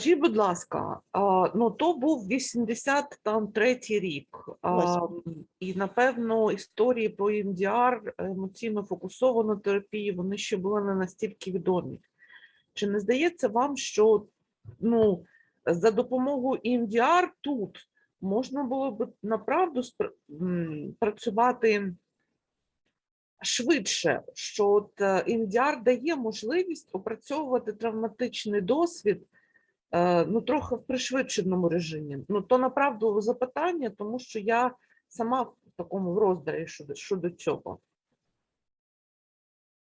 Скажіть, будь ласка, ну то був 83-й рік, і, напевно, історії про EMDR, емоційно фокусовану терапію, вони ще були не настільки відомі. Чи не здається вам, що за допомогою EMDR тут можна було б направду працювати швидше, що EMDR дає можливість опрацьовувати травматичний досвід трохи в пришвидшеному режимі. То направду запитання, тому що я сама в такому роздарі щодо цього.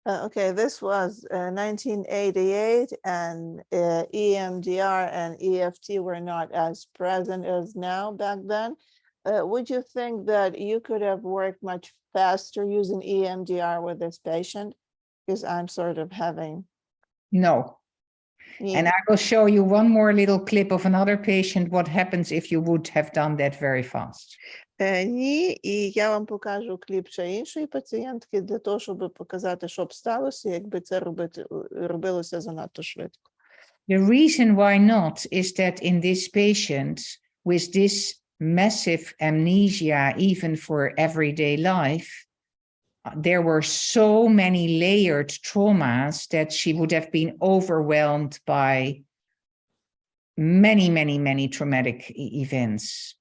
Okay, this was 1988, and EMDR and EFT were not as present as now back then. Would you think that you could have worked much faster using EMDR with this patient? Because I'm sort of having... No. Yeah. And I will show you one more little clip of another patient, what happens if you would have done that very fast. Ні, і я вам покажу кліп ще іншої пацієнтки для того, щоб показати, що б сталося, якби це робилося занадто швидко. The reason why not is that in this patient with this massive amnesia, even for everyday life, there were so many layered traumas that she would have been overwhelmed by many traumatic events.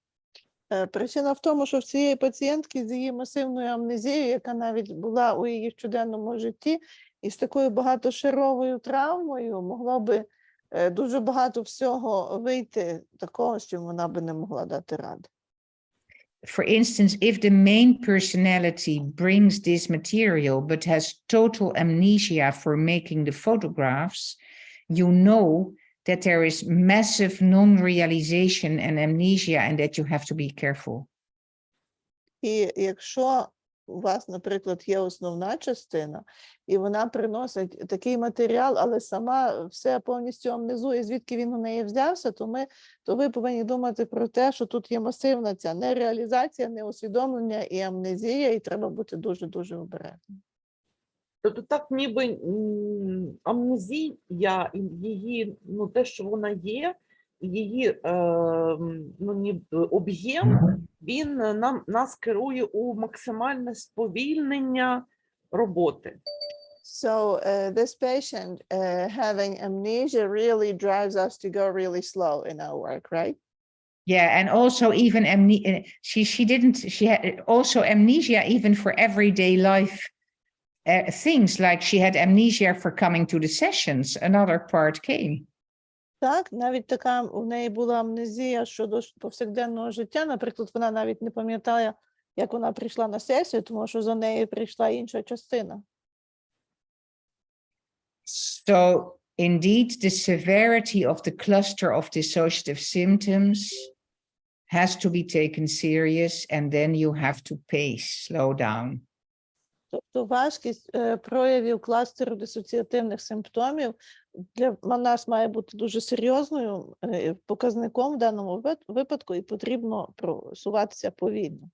Причина в тому, що в цієї пацієнтки з її масивною амнезією, яка навіть була у її щоденному житті, і з такою багатошаровою травмою могло би дуже багато всього вийти такого, що вона би не могла дати ради. For instance, if the main personality brings this material but has total amnesia for making the photographs, you know that there is massive non-realization and amnesia and that you have to be careful. І якщо у вас, наприклад, є основна частина, і вона приносить такий матеріал, але сама все повністю амнезує, звідки він у неї взявся, то ви повинні думати про те, що тут є масивна ця нереалізація, неусвідомлення і амнезія, і треба бути дуже-дуже обережним. Тобто так ніби амнезія, її, те, що вона є, її об'єм, він нас керує у максимальне сповільнення роботи. So this patient having amnesia really drives us to go really slow in our work, right? Yeah, and also even she had also amnesia even for everyday life things, like she had amnesia for coming to the sessions. Another part came. Так, навіть така у неї була амнезія щодо повсякденного життя. Наприклад, вона навіть не пам'ятає, як вона прийшла на сесію, тому що за нею прийшла інша частина. So, indeed, the severity of the cluster of dissociative symptoms has to be taken serious, and then you have to pace, slow down. Тобто важкість проявів кластеру дисоціативних симптомів для нас має бути дуже серйозною показником в даному випадку, і потрібно просуватися повільно.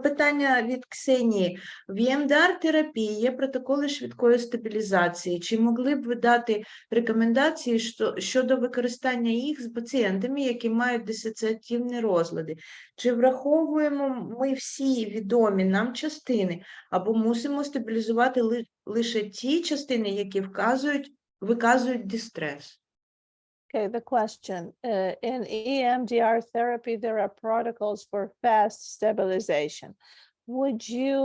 Питання від Ксенії. В EMDR-терапії є протоколи швидкої стабілізації. Чи могли б ви дати рекомендації щодо використання їх з пацієнтами, які мають дисоціативні розлади? Чи враховуємо ми всі відомі нам частини, або мусимо стабілізувати лише ті частини, які виказують дистрес? Okay, the question. In EMDR therapy, there are protocols for fast stabilization. Would you,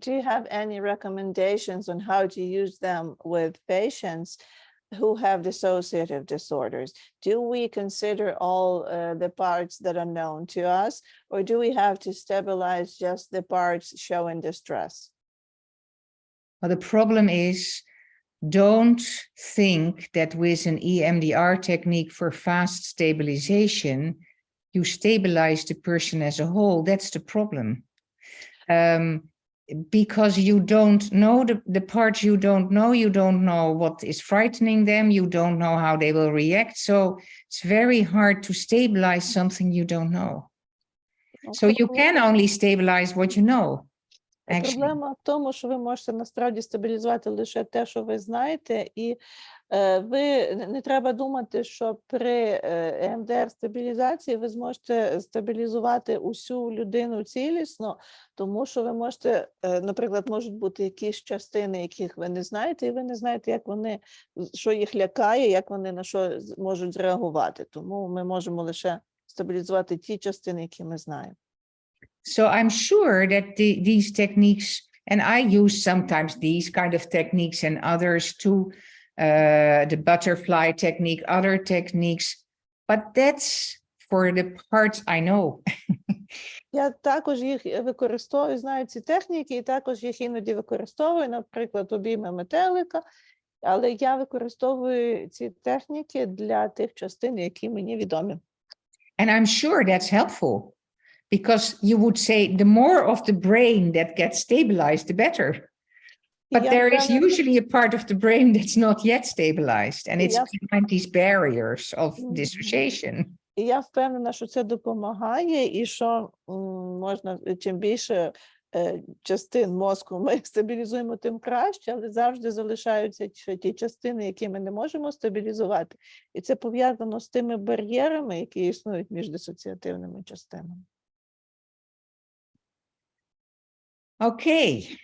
do you have any recommendations on how to use them with patients who have dissociative disorders? Do we consider all the parts that are known to us, or do we have to stabilize just the parts showing distress? Well, the problem is, don't think that with an EMDR technique for fast stabilization, you stabilize the person as a whole. That's the problem. Because you don't know the parts you don't know what is frightening them, you don't know how they will react. So it's very hard to stabilize something you don't know. So you can only stabilize what you know. Actually, Проблема в тому, що ви можете насправді стабілізувати лише те, що ви знаєте, і ви не треба думати, що при EMDR-стабілізації ви зможете стабілізувати усю людину цілісно, тому що ви можете, наприклад, можуть бути якісь частини, яких ви не знаєте, і ви не знаєте, як вони, що їх лякає, як вони на що можуть зреагувати. Тому ми можемо лише стабілізувати ті частини, які ми знаємо. so I'm sure that these techniques, and I use sometimes these kind of techniques and others too, the butterfly technique, other techniques, but that's for the parts I know. Я також їх використовую, знаю ці техніки, і також їх іноді використовую, наприклад, обійми метелика, але я використовую ці техніки для тих частин, які мені відомі. And I'm sure that's helpful, because you would say the more of the brain that gets stabilized, the better. І But я there is впевнена- usually a part of the brain that's not yet stabilized, and it's Yeah. behind these barriers of Mhm. dissociation. І я впевнена, що це допомагає, і що можна, чим більше частин мозку ми стабілізуємо, тим краще, але завжди залишаються ті частини, які ми не можемо стабілізувати. І це пов'язано з тими бар'єрами, які існують між дисоціативними частинами. Okay.